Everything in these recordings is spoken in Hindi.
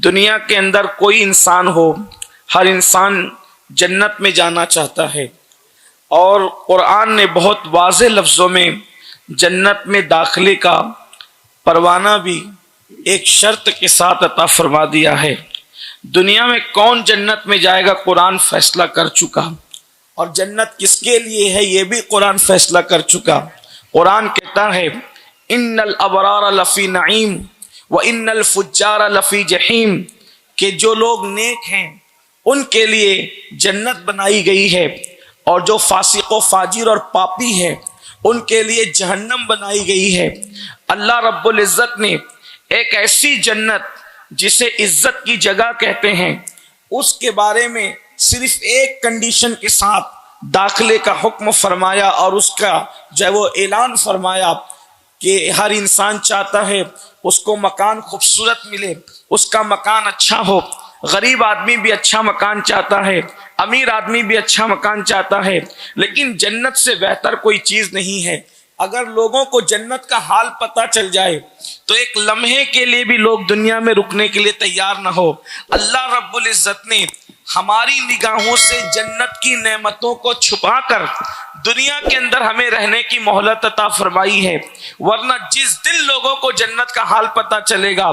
दुनिया के अंदर कोई इंसान हो, हर इंसान जन्नत में जाना चाहता है और कुरान ने बहुत वाज़े लफ्ज़ों में जन्नत में दाखिले का परवाना भी एक शर्त के साथ अता फरमा दिया है। दुनिया में कौन जन्नत में जाएगा कुरान फैसला कर चुका, और जन्नत किसके लिए है ये भी कुरान फैसला कर चुका। कुरान कहता है इन्नल अबरार लफी नईम व इन्नल फुज्जार लफी जहीम, कि जो लोग नेक हैं उनके लिए जन्नत बनाई गई है और जो फासिक व फाजिर और पापी है उनके लिए जहन्नम बनाई गई है। अल्लाह रब्बुल इज़्ज़त ने एक ऐसी जन्नत जिसे इज्जत की जगह कहते हैं उसके बारे में सिर्फ एक कंडीशन के साथ दाखिले का हुक्म फरमाया, और उसका जो है वो ऐलान फरमाया कि हर इंसान चाहता है उसको मकान खूबसूरत मिले, उसका मकान अच्छा हो। गरीब आदमी भी अच्छा मकान चाहता है, अमीर आदमी भी अच्छा मकान चाहता है, लेकिन जन्नत से बेहतर कोई चीज नहीं है। अगर लोगों को जन्नत का हाल पता चल जाए तो एक लम्हे के लिए भी लोग दुनिया में रुकने के लिए तैयार ना हो। अल्लाह रब्बुल इज़्ज़त ने हमारी निगाहों से जन्नत की नेमतों को छुपाकर दुनिया के अंदर हमें रहने की मोहलत अता फरमाई है, वरना जिस दिन लोगों को जन्नत का हाल पता चलेगा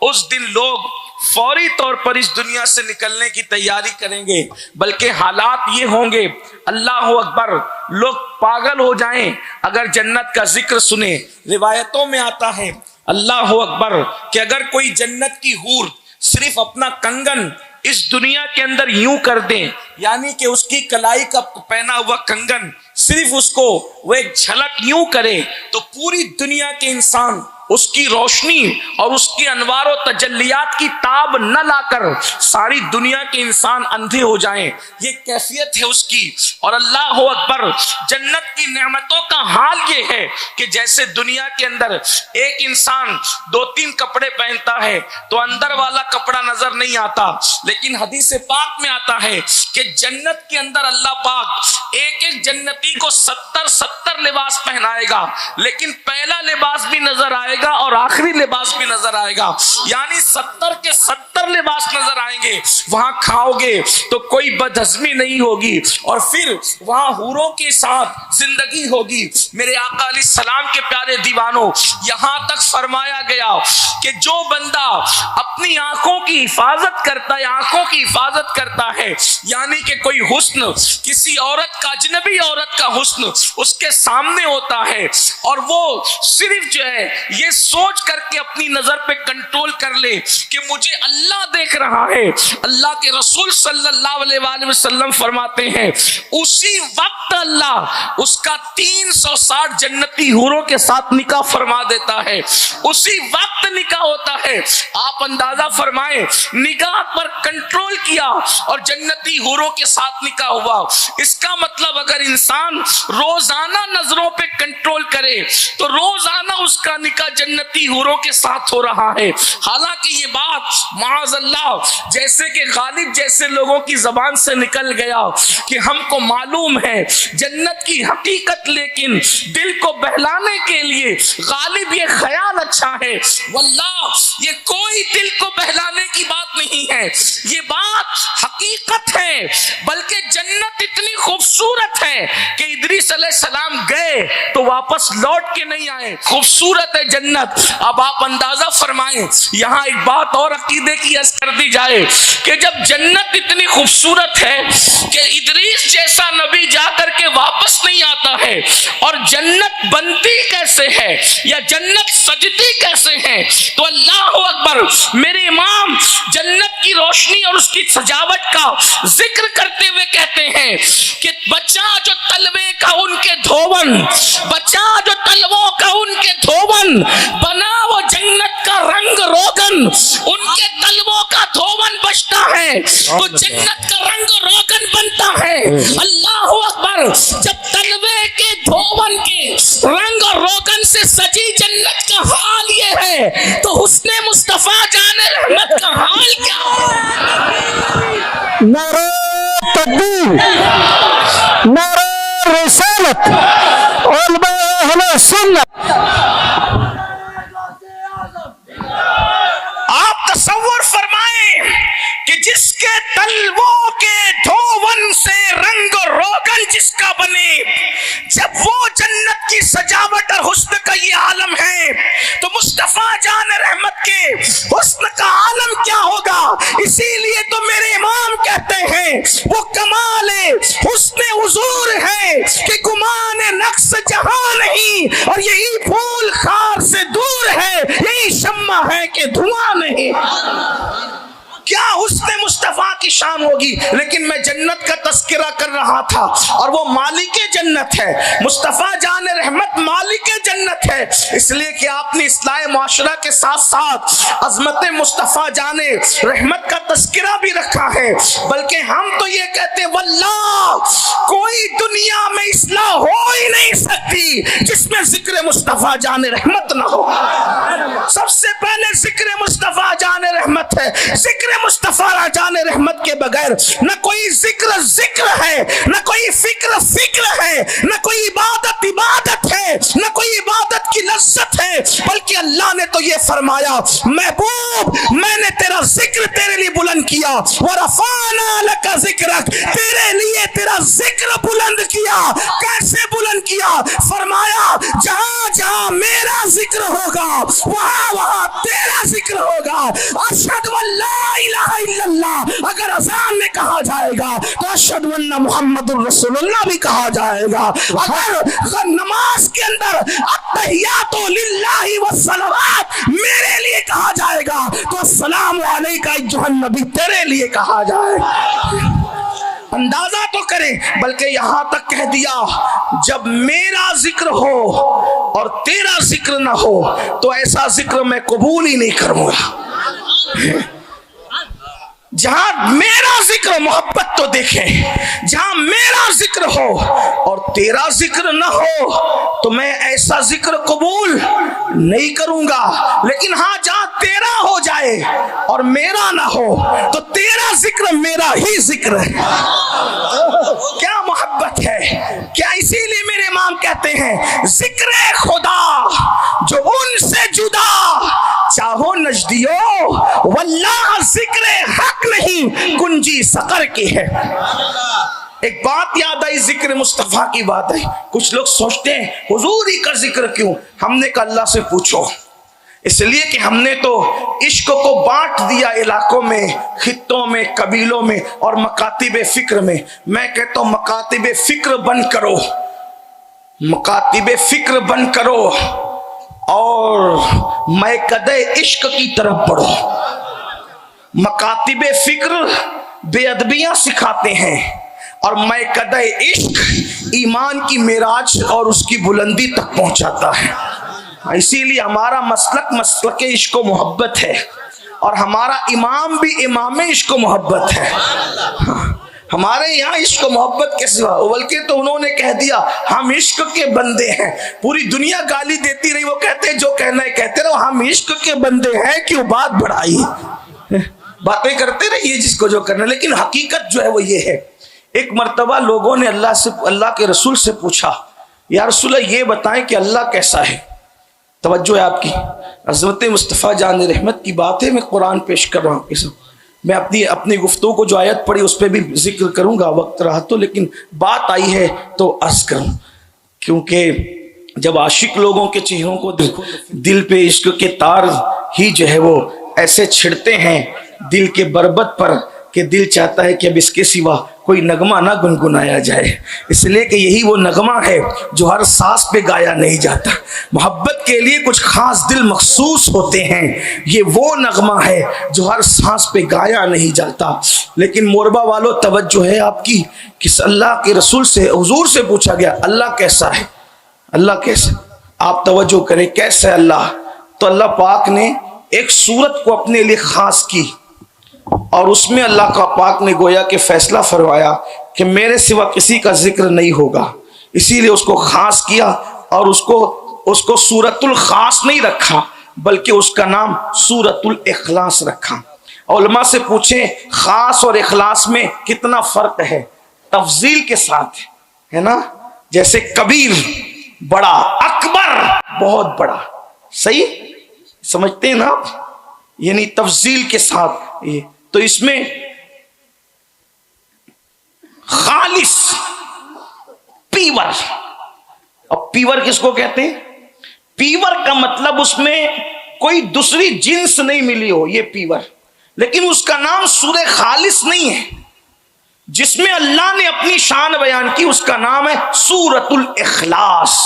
उस दिन लोग फौरी तौर पर इस दुनिया से निकलने की तैयारी करेंगे। बल्कि हालात ये होंगे, अल्लाह अकबर, लोग पागल हो जाएं अगर जन्नत का जिक्र सुने। रिवायतों में आता है अल्लाह अकबर कि अगर कोई जन्नत की हूर सिर्फ अपना कंगन इस दुनिया के अंदर यूं कर दे, यानी कि उसकी कलाई का पहना हुआ कंगन सिर्फ उसको वो एक झलक यूं करे, तो पूरी दुनिया के इंसान उसकी रोशनी और उसकी अनवार और तजल्लियात की ताब न लाकर सारी दुनिया के इंसान अंधे हो जाएं। ये कैफियत है उसकी। और अल्लाह अकबर, जन्नत की नेमतों का हाल ये है कि जैसे दुनिया के अंदर एक इंसान 2-3 कपड़े पहनता है तो अंदर वाला कपड़ा नजर नहीं आता, लेकिन हदीस पाक में आता है कि जन्नत के अंदर अल्लाह पाक एक एक जन्नती को 70 लिबास पहनाएगा, लेकिन पहला लिबास भी नजर आएगा और आखिरी लिबास भी नजर आएगा, यानी 70 के 70 लिबास नजर आएंगे। वहां खाओगे तो कोई बदहजमी नहीं होगी और फिर वहां हूरों के साथ जिंदगी होगी। मेरे आका अलैहिस्सलाम के प्यारे दीवानों, यहां तक फरमाया गया कि जो बंदा अपनी आंखों की हिफाजत करता है, आंखों की हिफाजत करता है, यानी कि कोई हुस्न, किसी औरत का, अजनबी औरत का हुस्न उसके सामने होता है और वो सिर्फ जो है ये सोच करके अपनी नजर पे कंट्रोल कर ले कि मुझे अल्लाह देख रहा है, अल्लाह के रसूल सल्लल्लाहु अलैहि वसल्लम फरमाते हैं उसी वक्त अल्लाह उसका 360 जन्नती हूरों के साथ निकाह फरमा देता है। उसी वक्त निकाह होता है। आप अंदाजा फरमाएं, निकाह पर कंट्रोल किया और जन्नती हूरों के साथ निकाह हुआ। इसका मतलब अगर इंसान रोजाना नजरों पे कंट्रोल करे तो रोजाना उसका निकाह जन्नती हूरों के साथ हो रहा है। हालांकि ये बात माअज़ल्लाह जैसे कि गालिब जैसे लोगों की जबान से निकल गया कि हमको मालूम है जन्नत की हकीकत, लेकिन दिल को बहलाने के लिए गालिब ये ख्याल अच्छा है। वल्लाह ये कोई दिल को बहलाने की बात नहीं है, ये बात हकीकत है। बल्कि जन्नत इतनी खूबसूरत है कि इदरीस अलैहिस्सलाम गए तो वापस लौट के नहीं आए। खूबसूरत है जन्नत। अब आप अंदाजा फरमाएं, यहाँ एक बात और अकीदे की अर्ज कर दी जाए कि जब जन्नत इतनी खूबसूरत है कि इदरीस जैसा नबी जाकर के वापस नहीं आता है, और जन्नत बनती कैसे है या जन्नत सजती कैसे है, तो अल्लाह अकबर, मेरे इमाम जन्नत की रोशनी और उसकी सजावट का जिक्र करते हुए कहते हैं कि बचा जो तलवे का उनके धोवन, बचा जो तलवों का उनके धोवन, बना वो जन्नत का रंग रोगन। उनके तलवों का धोवन बचता है तो जन्नत का रंग रोगन बनता है। अल्लाह अकबर, जब तलवे के धोवन के रंग और रोगन से सजी जन्नत का हाल ये है तो हुस्ने मुस्तफा जाने रहमत का हाल क्या है? नारे तकबीर, नारे रिसालत, उलमा अहले सुन्नत। आप तसव्वुर फरमाएं इसीलिए तो मेरे इमाम कहते हैं वो कमाले हुस्ने हुजूर है कि गुमान नक्श जहां नहीं, और यही फूल खार से दूर है, यही शम्मा है कि धुआं नहीं। क्या हुस्ने मुस्तफा की शान होगी। लेकिन मैं जन्नत का तस्करा कर रहा था और वो मालिक जन्नत है, मुस्तफा जान रहमत मालिक जन्नत है, इसलिए कि आपने इस्लाह माशरा के साथ साथ अजमत मुस्तफा जाने रहमत का तस्करा भी रखा है। बल्कि हम तो ये कहते वल्लाह कोई दुनिया में इस्लाह हो ही नहीं सकती जिसमें जिक्र मुस्तफा जाने रहमत ना हो। सबसे पहले जिक्र मुस्तफा जाने रहमत है। जिक्र मुस्तफा जाने रहमत के बगैर न कोई जिक्र जिक्र है, न कोई फिक्र फिक्र है, न कोई इबादत इबादत है, न कोई इबादत की लज्जत है। बल्कि अल्लाह ने तो ये फरमाया महबूब मैंने तेरा जिक्र तेरे लिए बुलंद किया, वरफाना लका जिक्रक, तेरे लिए तेरा जिक्र बुलंद किया। कैसे बुलंद किया? फरमाया जहां जहां मेरा जिक्र होगा वहां वहां तेरा जिक्र होगा। अशहदु अल्ला इलाहा इल्लल्लाह अगर अज़ान में कहा जाएगा तो अशहदु अन्ना मुहम्मदुर रसूलुल्लाह भी कहा जाएगा। अगर नमाज के अंदर अत्तहियातु लिल्लाहि वस्सलावात मेरे लिए कहा जाएगा तो अस्सलामु अलैका अय्युहन नबी तेरे लिए कहा जाएगा। अंदाजा तो करें। बल्कि यहां तक कह दिया जब मेरा जिक्र हो और तेरा जिक्र ना हो तो ऐसा जिक्र मैं कबूल ही नहीं करूंगा। जहां मेरा जिक्र, मोहब्बत तो देखें, जहां मेरा जिक्र हो और तेरा जिक्र ना हो तो मैं ऐसा जिक्र कबूल नहीं करूंगा। लेकिन हाँ जहां तेरा हो जाए और मेरा ना हो तो तेरा जिक्र मेरा ही जिक्र है। क्या मोहब्बत है, क्या इसीलिए मेरे इमाम कहते हैं जिक्र खुदा जो उनसे जुदा चाहो नजदियो वल्लाह जिक्र हक नहीं कुंजी सकर की है। एक बात याद आई, जिक्र मुस्तफा की बात है। कुछ लोग सोचते हैं हुजूर ही का जिक्र क्यों? हमने कहा अल्लाह से पूछो, इसलिए कि हमने तो इश्क को बांट दिया इलाकों में, खित्तों में, कबीलों में और मकातिब फिक्र में। मैं कहता हूं मकातिब फिक्र बंद करो, मकातिब फिक्र बंद करो और मैं कदे इश्क की तरफ बढ़ो। मकातिब फिक्र बेअदबियां सिखाते हैं और मैं कदे इश्क ईमान की मेराज और उसकी बुलंदी तक पहुंचाता है। इसीलिए हमारा मसलक इश्क मोहब्बत है और हमारा इमाम भी इमाम इश्क मोहब्बत है। हमारे यहाँ इश्क मोहब्बत के सिवा, बल्कि तो उन्होंने कह दिया हम इश्क के बंदे हैं। पूरी दुनिया गाली देती रही, वो कहते हैं जो कहना है कहते रहो, हम इश्क के बंदे हैं, क्यों बात बढ़ाई, बातें करते रहिए जिसको जो करना। लेकिन हकीकत जो है वो ये है। एक मर्तबा लोगों ने अल्लाह के रसूल से पूछा या रसूल ये बताएं कि अल्लाह कैसा है। तवज्जो है आपकी, अज़मत मुस्तफ़ा जान रहमत की बात है, मैं कुरान पेश कर रहा हूँ। मैं अपनी गुफ्तगू को जो आयत पढ़ी उस पर भी जिक्र करूंगा वक्त रहा तो, लेकिन बात आई है तो अर्ज करूं, क्योंकि जब आशिक लोगों के चेहरों को देखो दिल पे इश्क के तार ही जो है वो ऐसे छिड़ते हैं दिल के बरबत पर कि दिल चाहता है कि अब इसके सिवा कोई नगमा ना गुनगुनाया जाए। इसलिए कि यही वो नगमा है जो हर सांस पे गाया नहीं जाता। मोहब्बत के लिए कुछ खास दिल मखसूस होते हैं, ये वो नगमा है जो हर सांस पे गाया नहीं जाता। लेकिन मोरबा वालों तवज्जो है आपकी कि अल्लाह के रसूल से हुजूर से पूछा गया अल्लाह कैसा है, अल्लाह कैसा, आप तवज्जो करें कैसा है अल्लाह। तो अल्लाह पाक ने एक सूरत को अपने लिए खास की और उसमें अल्लाह का पाक ने गोया के फैसला फरमाया कि मेरे सिवा किसी का जिक्र नहीं होगा। इसीलिए उसको खास किया और उसको सूरतुल खास नहीं रखा बल्कि उसका नाम सूरतुल इखलास रखा। उलमा से पूछें खास और इखलास में कितना फर्क है, तफजील के साथ है ना। जैसे कबीर बड़ा, अकबर बहुत बड़ा, सही समझते हैं ना आप, यानी तफजील के साथ ये। तो इसमें खालिस पीवर, अब पीवर किसको कहते हैं? पीवर का मतलब उसमें कोई दूसरी जिन्स नहीं मिली हो, ये पीवर। लेकिन उसका नाम सूरह खालिस नहीं है। जिसमें अल्लाह ने अपनी शान बयान की उसका नाम है सूरतुल इखलास,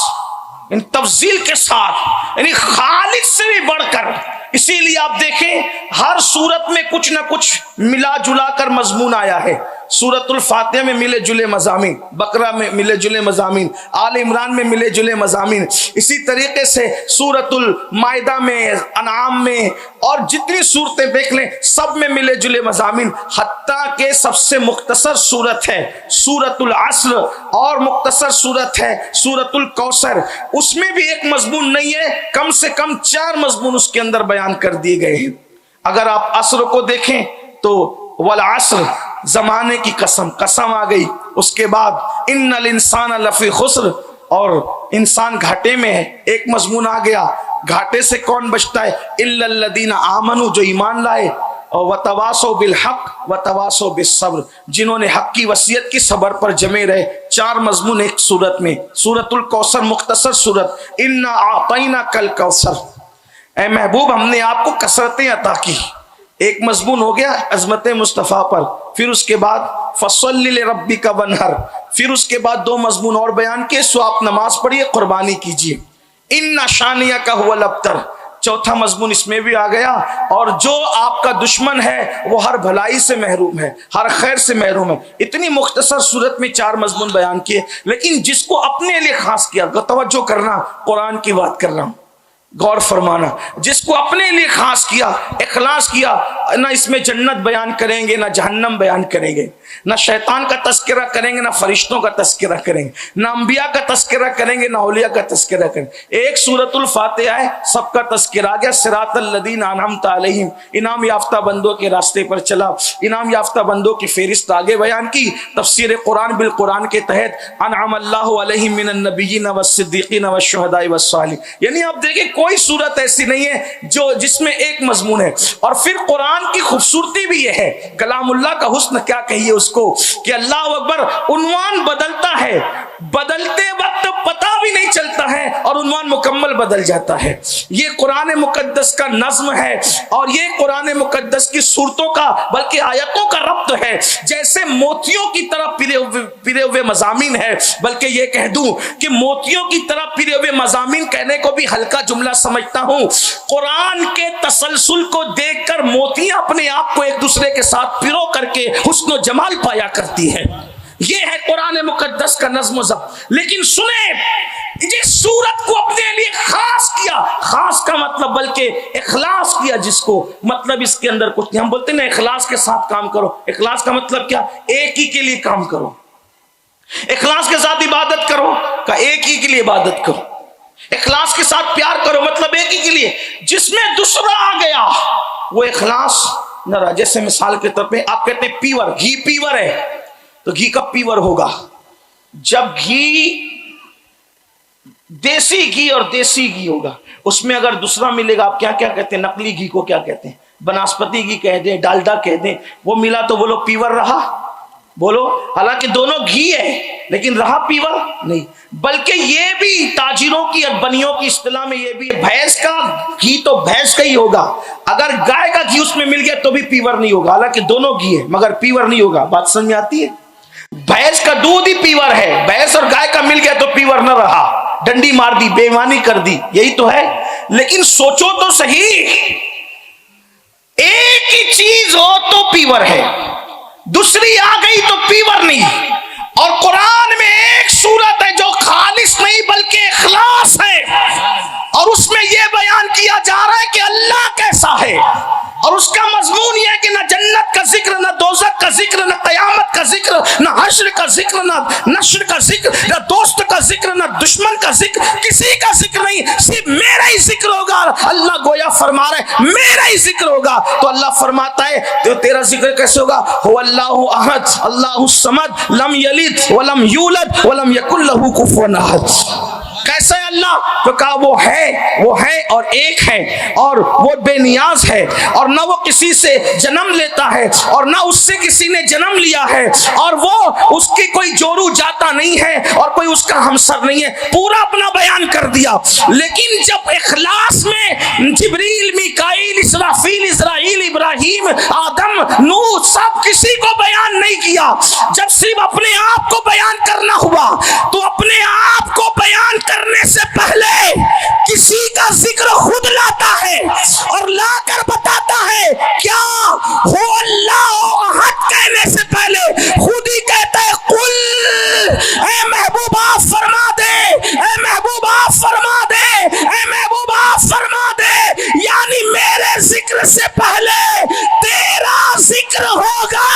इन तफजील के साथ, यानी खालिस से भी बढ़कर। इसीलिए आप देखें हर सूरत में कुछ ना कुछ मिला जुला कर मजमून आया है। सूरतुल फातिहा में मिले जुले मजामीन, बकरा में मिले जुले मजामीन, आल इमरान में मिले जुले मजामीन, इसी तरीके से सूरतुल माइदा में, अनाम में, और जितनी सूरतें देख लें सब में मिले जुले मजामीन। हत्ता के सबसे मुख्तसर सूरत है सूरतुल अस्र, और मुख्तसर सूरत है सूरतुल कौसर, उसमें भी एक मजमून नहीं है, कम से कम 4 मजमून उसके अंदर बयान कर दिए गए हैं। अगर आप अस्र को देखें तो वल अस्र, जमाने की कसम, कसम आ गई। उसके बाद इन्नल इंसान लफी खुस्र, और इंसान घाटे में है, एक मजमून आ गया। घाटे से कौन बचता है? इल्लल्लदीना आमनु, जो ईमान लाए, और वतवासो बिल हक वतवासो बिस्सब्र, जिन्होंने हक की वसीयत की, सबर पर जमे रहे। 4 मजमून एक सूरत में। सूरतुल कौसर मुख्तसर सूरत, इन्ना आतैना कल कौसर, ऐ महबूब हमने आपको कसरतें अता की। एक मजमून हो गया अजमत मुस्तफ़ा पर। फिर उसके बाद फसल्लि लिरब्बिका वनहर, फिर उसके बाद 2 मजमून और बयान किए, सो आप नमाज पढ़िए, कुर्बानी कीजिए। इन्ना शानियका हुवल अब्तर, चौथा मजमून इसमें भी आ गया। और जो आपका दुश्मन है वो हर भलाई से महरूम है, हर खैर से महरूम है। इतनी मुख्तसर सूरत में 4 मजमून बयान किए, लेकिन जिसको अपने लिए खास किया, तवज्जो करना, कुरान की बात कर रहा हूं, गौर फरमाना, जिसको अपने लिए खास किया, इखलास किया, ना इसमें जन्नत बयान करेंगे, ना जहन्नम बयान करेंगे, ना शैतान का तस्करा करेंगे, ना फरिश्तों का तस्करा करेंगे, ना अंबिया का तस्करा करेंगे, ना औलिया का तस्करा करेंगे। एक सूरतुल फातिहा है, सबका तस्करा आ गया। सिरातल लदीना अनअमता अलैहिम, इनाम याफ्ता बंदों के रास्ते पर चला, इनाम याफ्ता बंदों की फेरिस्त आगे बयान की। तफसीर कुरान बिल कुरान के तहत अनअमल्लाहु अलैहिम मिनन नबिय्यीन वस्सिद्दीकीन वश्शुहदाई वस्सालिहीन, यानी आप देखिए कोई सूरत ऐसी नहीं है जो जिसमें एक मजमून है। और फिर कुरान की खूबसूरती भी यह है, कलामुल्लाह का हुस्न क्या कहिए उसको, कि अल्लाह अकबर, उन्वान बदलता है, बदलते वक्त पता भी नहीं चलता है, और उन्वान मुकम्मल बदल जाता है। ये कुरान मुकद्दस का नज्म है, और ये कुरान मुकद्दस की सूरतों का, बल्कि आयतों का रब्त है। जैसे मोतियों की तरह पिरे हुए मजामीन है, बल्कि ये कह दूं कि मोतियों की तरह पिरे हुए मजामीन कहने को भी हल्का जुमला समझता हूं। कुरान के तसलसल को देखकर मोतियां अपने आप को एक दूसरे के साथ पिरो करके हुस्न जमाल पाया करती है। यह है कुरान मुकद्दस का नज़्म ज़ब्त। लेकिन सुने, जिस सूरत को अपने लिए खास किया, खास का मतलब बल्कि इखलास किया जिसको, मतलब इसके अंदर कुछ नहीं। हम बोलते ना इखलास के साथ काम करो, इखलास का मतलब क्या? एक ही के लिए काम करो। इखलास के साथ इबादत करो का एक ही के लिए इबादत करो। इखलास के साथ प्यार करो, मतलब एक ही के लिए। जिसमें दूसरा आ गया वो इखलास न रहा। जैसे मिसाल के तौर पे आप कहते हैं पीवर, घी पीवर है, तो घी कब पीवर होगा? जब घी देसी घी और देसी घी होगा, उसमें अगर दूसरा मिलेगा, आप क्या क्या कहते हैं? नकली घी को क्या कहते हैं? बनास्पति घी कह दें, डालडा कह दें, वो मिला तो बोलो पीवर रहा? बोलो, हालांकि दोनों घी है लेकिन रहा पीवर नहीं। बल्कि ये भी ताजिरों की अरबनियों की इस्तिलाह में ये भी, भैंस का घी तो भैंस का ही होगा, अगर गाय का घी उसमें मिल गया तो भी पीवर नहीं होगा। हालांकि दोनों घी है मगर पीवर नहीं होगा। बात समझ में आती है? भैंस का दूध ही पीवर है, भैंस और गाय का मिल गया तो पीवर न रहा, डंडी मार दी, बेईमानी कर दी, यही तो है। लेकिन सोचो तो सही, एक ही चीज हो तो पीवर है, दूसरी आ गई तो पीवर नहीं। और कुरान में एक सूरत है जो खालिस नहीं बल्कि इखलास है, और उसमें यह बयान किया जा रहा है कि अल्लाह कैसा है। और उसका मजमून यह है कि ना जन्नत का जिक्र, ना दोज़ख का जिक्र, ना क़यामत का जिक्र, ना हश्र का जिक्र, ना नश्र का जिक्र, ना दोस्त का जिक्र, ना दुश्मन का जिक्र, किसी का जिक्र नहीं, सिर्फ मेरा ही जिक्र होगा। अल्लाह गोया फरमा रहे मेरा ही जिक्र होगा। तो अल्लाह फरमाता है तो तेरा जिक्र कैसे होगा? हुवल्लाहु अहद अल्लाहुस समद लम यलिद वलम यूलद वलम यकुल लहू कुफुवन अहद। कैसे अल्लाह? तो कहा वो है और एक है और वो बेनियाज है और ना वो किसी से जन्म लेता है और ना उससे किसी ने जन्म लिया है और वो उसकी कोई जोरू जाता नहीं है और कोई उसका हमसर नहीं है। पूरा अपना बयान कर दिया। लेकिन जब इखलास में जिब्रील, मीकाईल, इसराफील, इस्राईल, इब्राहिम, आदम, नूह सब किसी को बयान नहीं किया, जब सिर्फ अपने आप को बयान करना हुआ तो अपने आप को बयान करने से पहले किसी का जिक्र खुद लाता है और लाकर बताता है। क्या हो अल्लाह अहद कहने से पहले खुद ही कहता है कुल, ऐ महबूबा फरमा दे, ऐ महबूबा फरमा दे, ऐ महबूबा फरमा दे। यानी मेरे जिक्र से पहले तेरा जिक्र होगा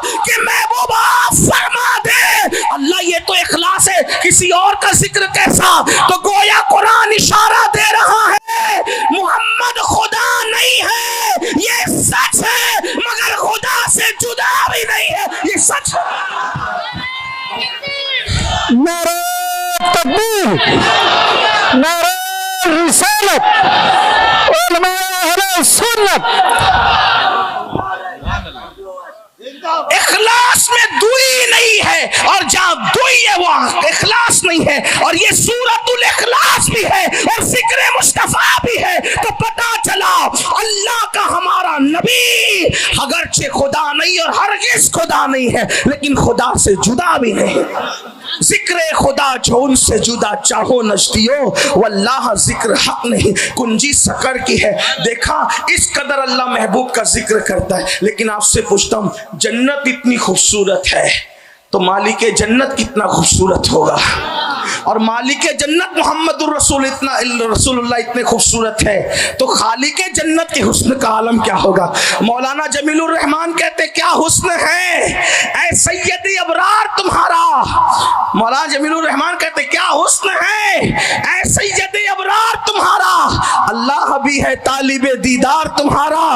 कि महबूबा फरमा दे। अल्लाह ये तो इखलास है, किसी और का जिक्र कैसा? तो गोया कुरान इशारा दे रहा है मोहम्मद खुदा नहीं है, ये सच है, मगर खुदा से जुदा भी नहीं है, ये सच है। नारे तकबीर, नारे रिसालत, उलमाए अहले सुन्नत। इखलास में दुई नहीं है और जहां दुई है वहां इखलास नहीं है। और ये सूरतुल इखलास भी है और जिक्र मुस्तफा भी है। तो पता चला अल्लाह का हमारा नबी अगरचे खुदा नहीं और हरगिज खुदा नहीं है, लेकिन खुदा से जुदा भी नहीं। जिक्र खुदा जो उनसे जुदा चाहो नजदियो, वल्लाह जिक्र हक नहीं कुंजी सकर की है। देखा इस कदर अल्लाह महबूब का जिक्र करता है। लेकिन आपसे पूछता हूं, जन्नत इतनी खूबसूरत है तो मालिक जन्नत कितना खूबसूरत होगा? और मालिक जन्नत मोहम्मदुर रसूलुल्लाह इतने खूबसूरत है तो खालिक जन्नत के हुस्न का आलम क्या होगा? मौलाना जमीलुर रहमान कहते क्या हुस्न है ऐ सैयदी अबरार तुम्हारा। मौलाना जमीलुर रहमान कहते क्या हुस्न है ऐ सैयदी अबरार तुम्हारा। अल्लाह भी है तालिबे दीदार तुम्हारा।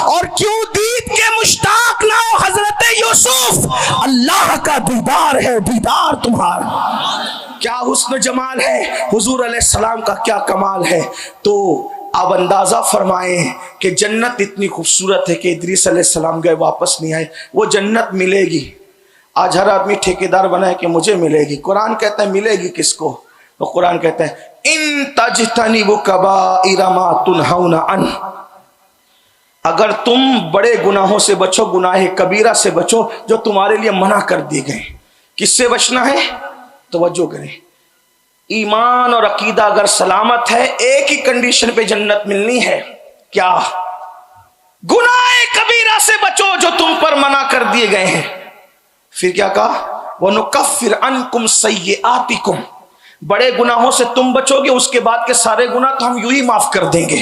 और क्यों दीद के मुश्ताक ना हो हजरत यूसुफ, अल्लाह का दीदार है दीदार तुम्हारा। क्या हुस्न जमाल है, हुजूर अलैहिस्सलाम का क्या कमाल है। तो आप अंदाजा फरमाएं कि जन्नत इतनी खूबसूरत है कि इदरीस अलैहिस्सलाम गए वापस नहीं आए। वो जन्नत मिलेगी। आज हर आदमी ठेकेदार बना है कि मुझे मिलेगी। कुरान कहता है मिलेगी किसको? तो कुरान कहता है इन तजतनिबु कबाइरा मा तुनहौना अन, अगर तुम बड़े गुनाहों से बचो, गुनाह कबीरा से बचो जो तुम्हारे लिए मना कर दिए गए। किससे बचना है? तवज्जो करें, ईमान और अकीदा अगर सलामत है एक ही कंडीशन पे जन्नत मिलनी है। क्या? गुनाह कबीरा से बचो जो तुम पर मना कर दिए गए हैं। फिर क्या कहा? वनुकफ्फिर अन्कुम सय्यिआतिकुम, बड़े गुनाहों से तुम बचोगे उसके बाद के सारे गुनाह तो हम यूं ही माफ कर देंगे।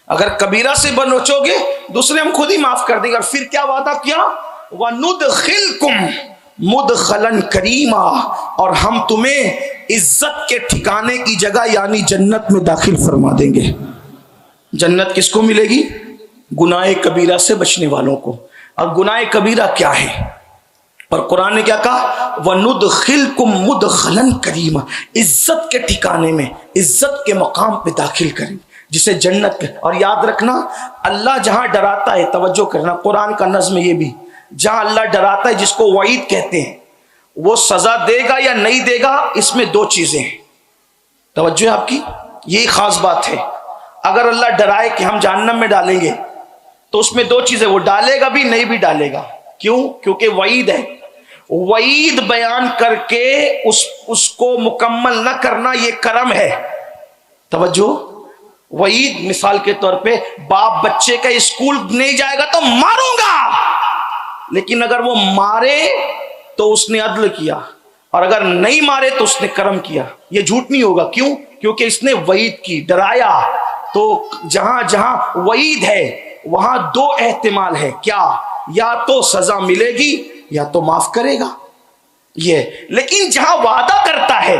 अगर कबीरा से बचोगे दूसरे हम खुद ही माफ कर देंगे। और फिर क्या वादा किया? वनुदखिलकुम मुदखलन करीमा, और हम तुम्हें इज्जत के ठिकाने की जगह यानी जन्नत में दाखिल फरमा देंगे। जन्नत किसको मिलेगी? गुनाह कबीरा से बचने वालों को। और गुनाह कबीरा क्या है? और कुरान ने क्या कहा? वनुदखिलकुम मुदखलन करीमा, इज्जत के ठिकाने में, इज्जत के मकाम पे दाखिल करेंगे जिसे जन्नत के। और याद रखना अल्लाह जहां डराता है, तवज्जो करना, कुरान का नज़्म ये भी, जहां अल्लाह डराता है जिसको वईद कहते हैं, वो सजा देगा या नहीं देगा इसमें दो चीजें हैं। तवज्जो है आपकी, यही खास बात है। अगर अल्लाह डराए कि हम जहन्नम में डालेंगे तो उसमें दो चीजें, वो डालेगा भी नहीं भी डालेगा। क्यों? क्योंकि वईद है। वईद बयान करके उसको मुकम्मल न करना ये करम है। तवज्जो, वईद मिसाल के तौर पे बाप बच्चे का स्कूल नहीं जाएगा तो मारूंगा, लेकिन अगर वो मारे तो उसने अदल किया, और अगर नहीं मारे तो उसने करम किया। ये झूठ नहीं होगा। क्यों? क्योंकि इसने वईद की, डराया। तो जहां जहां वईद है वहां दो एहतिमाल है। क्या? या तो सजा मिलेगी या तो माफ करेगा ये। लेकिन जहां वादा करता है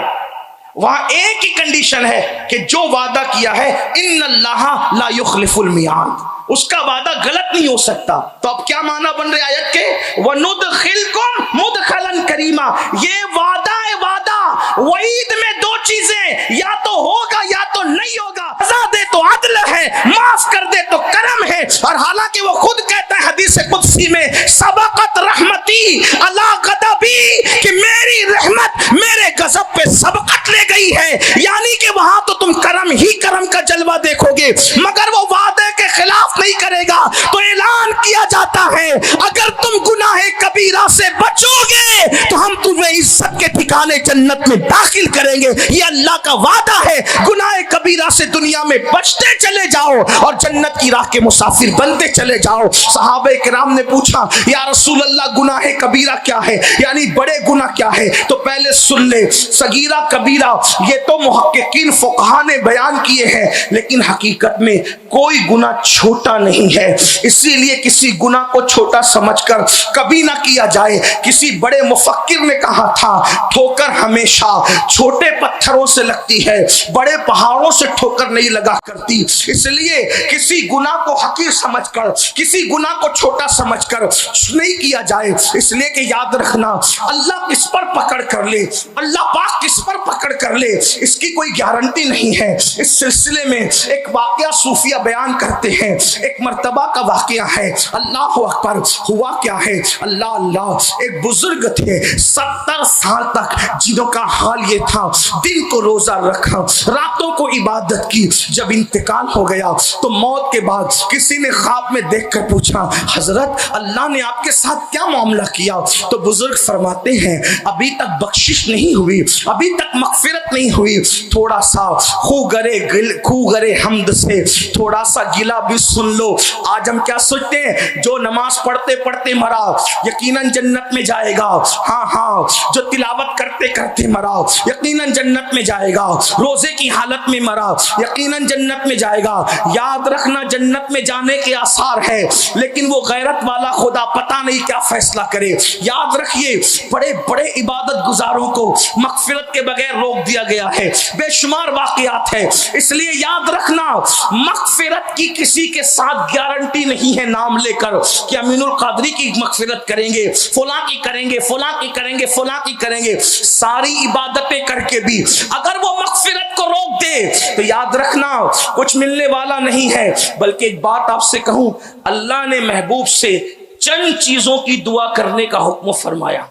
वहां एक ही कंडीशन है कि जो वादा किया है इन्नल्लाह ला युखलिफुल मियाद, उसका वादा गलत नहीं हो सकता। तो अब क्या माना बन रहे आयत के? वनुदखिलकुम मुदखलन करीमा, ये वादा है, वादा वईद में दो चीजें, या तो होगा या तो नहीं होगा। सजा दे तो अदल है, माफ कर दे तो करम है। और हालांकि वो खुद कहता है हदीस कुदसी में, सबकत रहमती अला गदबी, कि मेरी रहमत मेरे गजब पे सबकत ले गई है। यानी कि वहां तो तुम करम ही करम का जलवा देखोगे, मगर वो वादे के खिलाफ नहीं करेगा। तो ऐलान किया जाता है, अगर तुम गुनाह कबीरा से बचोगे तो हम तुम्हें इज्जत के ठिकाने जन्नत में दाखिल करेंगे। ये अल्लाह का वादा है। गुनाह कबीरा से दुनिया में बचते चले जाओ और जन्नत की राह के मुसाफिर बनते चले जाओ। सहाबे किराम ने पूछा, या रसूल अल्लाह, गुनाह कबीरा क्या है, यानी बड़े गुनाह क्या है? तो पहले सुन ले, सगीरा कबीरा ये तो मुहक्किकीन फुकहा ने बयान किए हैं, लेकिन हकीकत में कोई गुनाह छोटा नहीं है। इसीलिए किसी गुनाह को छोटा समझकर कभी ना किया जाए। किसी बड़े मुफक्किर ने कहा था, ठोकर हमेशा छोटे पत्थरों से लगती है, बड़े पहाड़ों से ठोकर नहीं लगा करती। इसलिए किसी गुनाह को हकीर समझकर, किसी गुनाह को छोटा समझकर नहीं किया जाए। इसलिए कि याद रखना, अल्लाह किस पर पकड़ कर ले, अल्लाह पाक किस पर पकड़ कर ले, इसकी कोई गारंटी नहीं है। इस सिलसिले में एक वाकया सूफिया बयान करते हैं। एक मर्तबा का वाकया है, अल्लाह अकबर। हुआ क्या है, अल्लाह अल्लाह, एक बुजुर्ग थे 70 साल तक, जिनका हाल ये था, दिन को रोजा रखा, रातों को इबादत की। जब इंतकाल हो गया तो मौत के बाद किसी ने ख्वाब में देखकर पूछा, हजरत अल्लाह ने आपके साथ क्या मामला किया? तो बुजुर्ग फरमाते हैं, अभी तक बख्शिश नहीं हुई, अभी तक मगफिरत नहीं हुई। थोड़ा सा खूगरे हमद से थोड़ा सा गिला भी सुन लो। आज हम क्या सोचते हैं, जो नमाज पढ़ते पढ़ते मरा यकीनन जन्नत में जाएगा। हाँ हाँ, जो तिलावत करते करते मरा यकीनन जन्नत में जाएगा। रोजे की हालत में मरा यकीनन जन्नत में जाएगा। याद रखना, जन्नत में जाने के आसार है, लेकिन वो गैरत वाला खुदा पता नहीं क्या फैसला करे। याद रखिए, बड़े बड़े इबादत गुजारों को मगफिरत के बगैर रोक दिया गया है। बेशुमार वाकयात है। इसलिए याद रखना, मगफिरत की किसी के साथ गारंटी नहीं है नाम लेकर कि अमीनुल कादरी की मगफिरत करेंगे, फुला की करेंगे, फुला की करेंगे, फुला की करेंगे। सारी इबादतें करके भी अगर वो मगफिरत को रोक दे तो याद रखना कुछ मिलने वाला नहीं है। बल्कि एक बात आपसे कहूं, अल्लाह ने महबूब से चंद चीजों की दुआ करने का हुक्म फरमाया।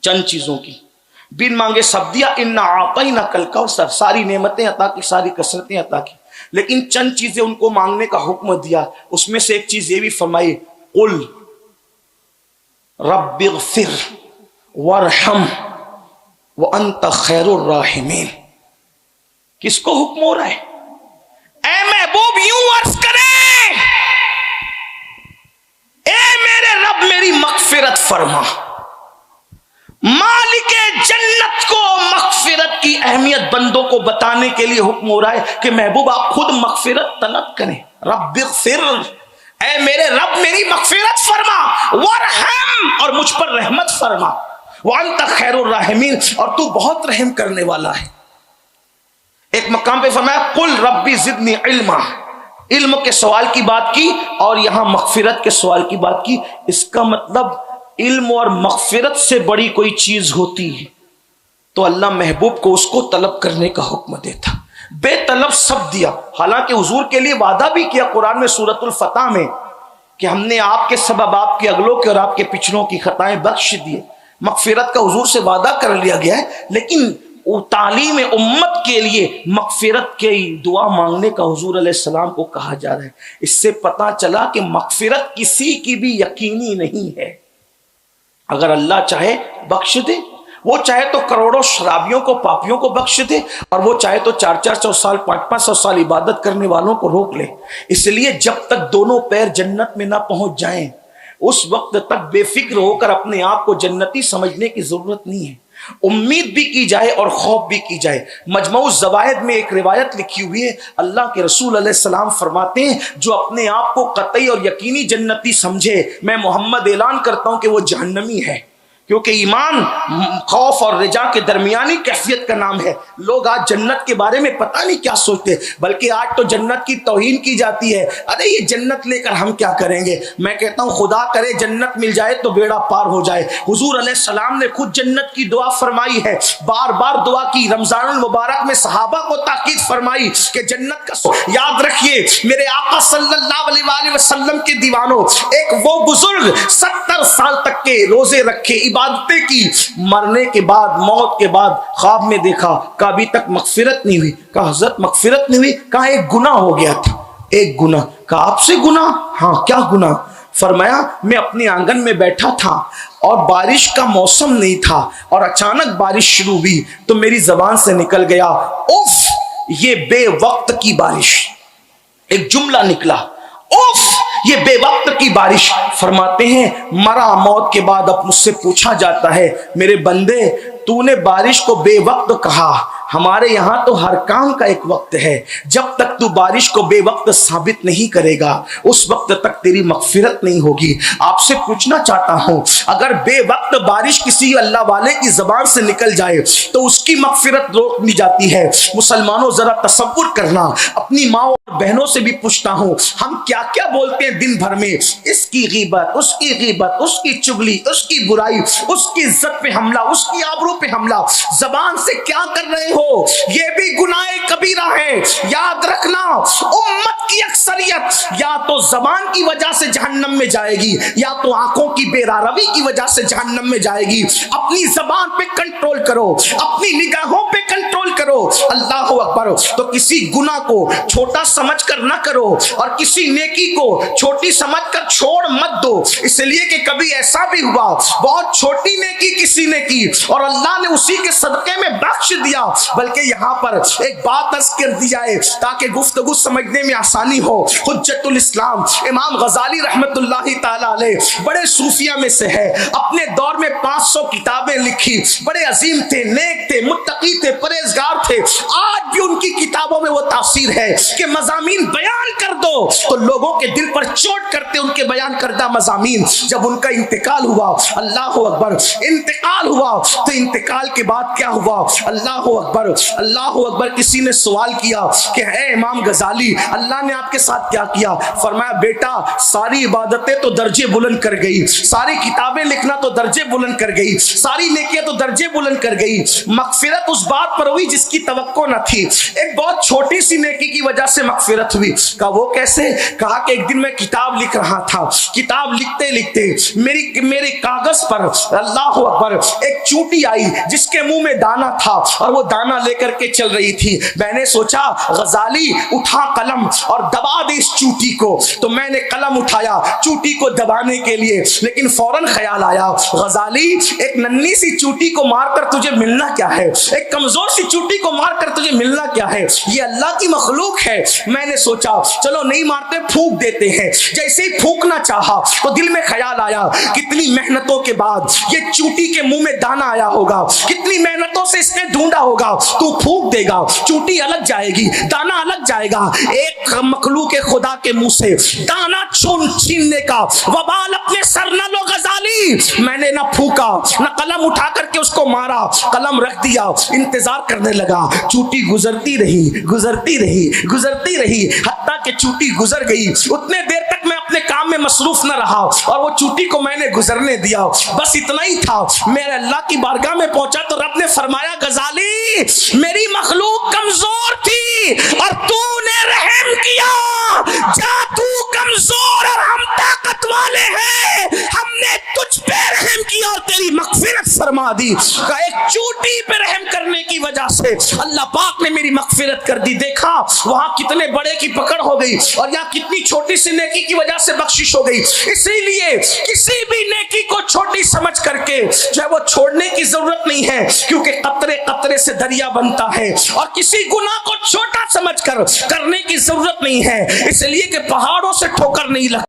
चंद चीजों की, बिन मांगे सब दिया, इन्ना आतैना कल कौसर, सारी नेमतें अता की, सारी कसरतें अता की, लेकिन चंद चीजें उनको मांगने का हुक्म दिया। उसमें से एक चीज ये भी फरमाई, कुल रब्बिग़फिर वरहम व अंत खैरुर राहिमीन। किसको हुक्म हो रहा है? ऐ महबूब यूं अर्ज करें, ए मेरे रब मेरी मगफिरत फरमा। मालिके जन्नत को मगफिरत की अहमियत बंदों को बताने के लिए हुक्म हो रहा है कि महबूब आप खुद मगफिरत तलब करें। रब्बिग़फिर, ऐ मेरे रब मेरी मगफिरत फरमा, वरहम, और मुझ पर रहमत फरमा, व अंत खैरुर राहिमीन, और तू बहुत रहम करने वाला है। एक मकाम पे फरमाया, कुल रब्बी ज़िदनी इल्मा, इल्म के सवाल की बात की, और यहां मगफिरत के सवाल की बात की। इसका मतलब इल्म और मगफिरत से बड़ी कोई चीज होती है तो अल्लाह महबूब को उसको तलब करने का हुक्म देता। बेतलब सब दिया। हालांकि हुजूर के लिए वादा भी किया कुरान में सूरतुल फतह में कि हमने आपके सबब आपके अगलों के और आपके पिछलों की खताएं बख्श दिए। मगफिरत का हुजूर से वादा कर लिया गया है, लेकिन तालीम उम्मत के लिए मगफिरत की दुआ मांगने का हुजूर अलैहिस्सलाम को कहा जा रहा है। इससे पता चला कि मगफिरत किसी की भी यकीनी नहीं है। अगर अल्लाह चाहे बख्श दे, वो चाहे तो करोड़ों शराबियों को, पापियों को बख्श दे, और वो चाहे तो 400-400 साल 500-500 साल इबादत करने वालों को रोक ले। इसलिए जब तक दोनों पैर जन्नत में ना पहुंच जाएं, उस वक्त तक बेफिक्र होकर अपने आप को जन्नती समझने की जरूरत नहीं है। उम्मीद भी की जाए और खौफ भी की जाए। मजमऊ ज़वाइद में एक रिवायत लिखी हुई है, अल्लाह के रसूल अलैहिस्सलाम फरमाते हैं, जो अपने आप को कतई और यकीनी जन्नती समझे, मैं मोहम्मद ऐलान करता हूं कि वो जहन्नमी है। क्योंकि ईमान खौफ और रिजा के दरमियानी कैफियत का नाम है। लोग आज जन्नत के बारे में पता नहीं क्या सोचते, बल्कि आज तो जन्नत की तौहीन की जाती है। अरे ये जन्नत लेकर हम क्या करेंगे। मैं कहता हूँ खुदा करे जन्नत मिल जाए तो बेड़ा पार हो जाए। हुजूर अलैहिस्सलाम ने खुद जन्नत की दुआ फरमाई है, बार बार दुआ की। रमजानुल मुबारक में सहाबा को ताकीद फरमाई कि जन्नत का याद रखिए। मेरे आका सल्लल्लाहु अलैहि वसल्लम के दीवानों, एक वो बुजुर्ग 70 साल तक के रोजे रखे, इबादतें की, मरने के बाद, मौत के बाद ख्वाब में देखा, कहा अभी तक मगफिरत नहीं हुई। कहा हजरत मगफिरत नहीं हुई? कहा एक गुनाह हो गया था, एक गुनाह। कहा आपसे गुनाह? हाँ, क्या गुनाह? फरमाया मैं अपने आंगन में बैठा था और बारिश का मौसम नहीं था और अचानक बारिश शुरू हुई तो मेरी जबान से निकल गया उफ, ये बेवक्त की बारिश। एक जुमला निकला, उफ, ये बेवक्त की बारिश। फरमाते हैं मरा मौत के बाद अब मुझसे पूछा जाता है, मेरे बंदे तूने बारिश को बेवक्त कहा, हमारे यहां तो हर काम का एक वक्त है। जब तक तू बारिश को बेवक्त साबित नहीं करेगा उस वक्त तक तेरी मगफिरत नहीं होगी। आपसे पूछना चाहता हूं, अगर बेवक्त बारिश किसी अल्लाह वाले की जबान से निकल जाए तो उसकी मगफिरत रोक दी जाती है। मुसलमानों जरा तसव्वुर करना, अपनी माँ और बहनों से भी पूछता हूं, हम क्या क्या बोलते हैं दिन भर में। इसकी गीबत, उसकी गीबत, उसकी चुगली, उसकी बुराई, उसकी इज्जत पे हमला, उसकी आबरू पे हमला। जबान से क्या कर रहे हो, ये भी गुनाह कबीरा है। याद रखना, उम्मत की अक्सरियत या तो जबान की वजह से जहन्नम में जाएगी या तो आंखों की बेरारवी की वजह से जहन्नम में जाएगी। अपनी जबान पे कंट्रोल करो, अपनी निगाहों पे कंट्रोल करो। अल्लाह अकबर। तो किसी गुनाह को छोटा समझकर न करो और किसी नेकी को छोटी समझकर छोड़ मत दो, इसलिए कि कभी ऐसा भी हुआ बहुत छोटी नेकी किसी ने की और अल्लाह ने उसी के सदके में बख्श दिया। बल्कि यहाँ पर एक बात अर्ज कर दी जाए ताकि गुफ्तगू समझने में आसानी हो। हुज्जतुल इस्लाम इमाम गजाली रहमतुल्लाहि ताला अलैह बड़े सूफिया में से है, अपने दौर में 500 किताबें लिखी, बड़े अजीम थे, नेक थे, मुत्तकी थे, परहेजगार थे। आज भी उनकी किताबों में वो तासीर है कि मज़ामीन बयान कर दो तो लोगों के दिल पर चोट करते उनके बयान करदा मज़ामीन। जब उनका इंतकाल हुआ, अल्लाह अकबर, इंतकाल हुआ तो इंतकाल के बाद क्या हुआ, अल्लाह अकबर, अल्लाह अकबर। किसी ने सवाल किया कि है इमाम गजाली, अल्लाह ने आपके साथ क्या किया? फरमाया बेटा सारी इबादतें तो दर्जे बुलंद कर गई, सारी किताबें लिखना तो दर्जे बुलंद कर गई, सारी नेकियां तो दर्जे बुलंद कर गई, मगफिरत उस बात पर हुई जिसकी तवक्को न थी। एक बहुत छोटी सी नेकी की वजह से मगफिरत हुई। कहा वो कैसे? कहा कि एक दिन मैं किताब लिख रहा था, किताब लिखते लिखते मेरे कागज पर अल्लाह अकबर एक चूंटी आई जिसके मुंह में दाना था और वो दाना लेकर के चल रही थी। मैंने सोचा गजाली उठा कलम और दबा दे इस चूंटी को, तो मैंने कलम उठाया चूंटी को दबाने के लिए, लेकिन फौरन ख्याल आया गजाली एक नन्ही सी चूंटी को मारकर तुझे मिलना क्या है, एक कमजोर सी चूंटी को मारकर तुझे मिलना क्या है, ये अल्लाह की मखलूक है। मैंने सोचा चलो नहीं मारते, फूंक देते हैं। जैसे ही फूंकना चाहा तो दिल में ख्याल आया कितनी मेहनतों के बाद ये चूंटी के मुंह में दाना आया होगा, कितनी मेहनतों से इसने ढूंढा होगा। तू फूंक देगा, चूंटी अलग जाएगी, दाना अलग जाएगा। एक मखलूक खुदा के मुंह से दाना छीनने का वबाल अपने सर न लो गजाली। मैंने ना फूका ना कलम उठा करके उसको मारा, कलम रख दिया, इंतजार करने लगा। चूंटी गुजरती रही, गुजरती रही, गुजरती रही, हत्ता कि चूंटी गुजर गई। उतने देर तक मैं अपने काम में मसरूफ न रहा और वो चूंटी को मैंने गुजरने दिया। बस इतना ही था। मेरे अल्लाह की बारगाह में पहुंचा तो रब ने फरमाया गजाली मेरी मखलूक कमजोर थी और तूने रहम किया। जा तू कमजोर और हम ताकत वाले हैं, हमने तुझ पे रहम किया और तेरी मगफिरत फरमा दी। एक चूंटी पे रहम करने की वजह से अल्लाह पाक ने मेरी मगफिरत कर दी। देखा वहां कितने बड़े की पकड़ हो गई और यहाँ कितनी छोटी सी नेकी की वजह से बख्शिश हो गई। इसीलिए किसी भी नेकी को छोटी समझ करके जो है वो छोड़ने की जरूरत नहीं है, क्योंकि कतरे कतरे से दरिया बनता है। और किसी गुनाह को छोटा समझकर करने की जरूरत नहीं है, इसलिए कि पहाड़ों से ठोकर नहीं लगती।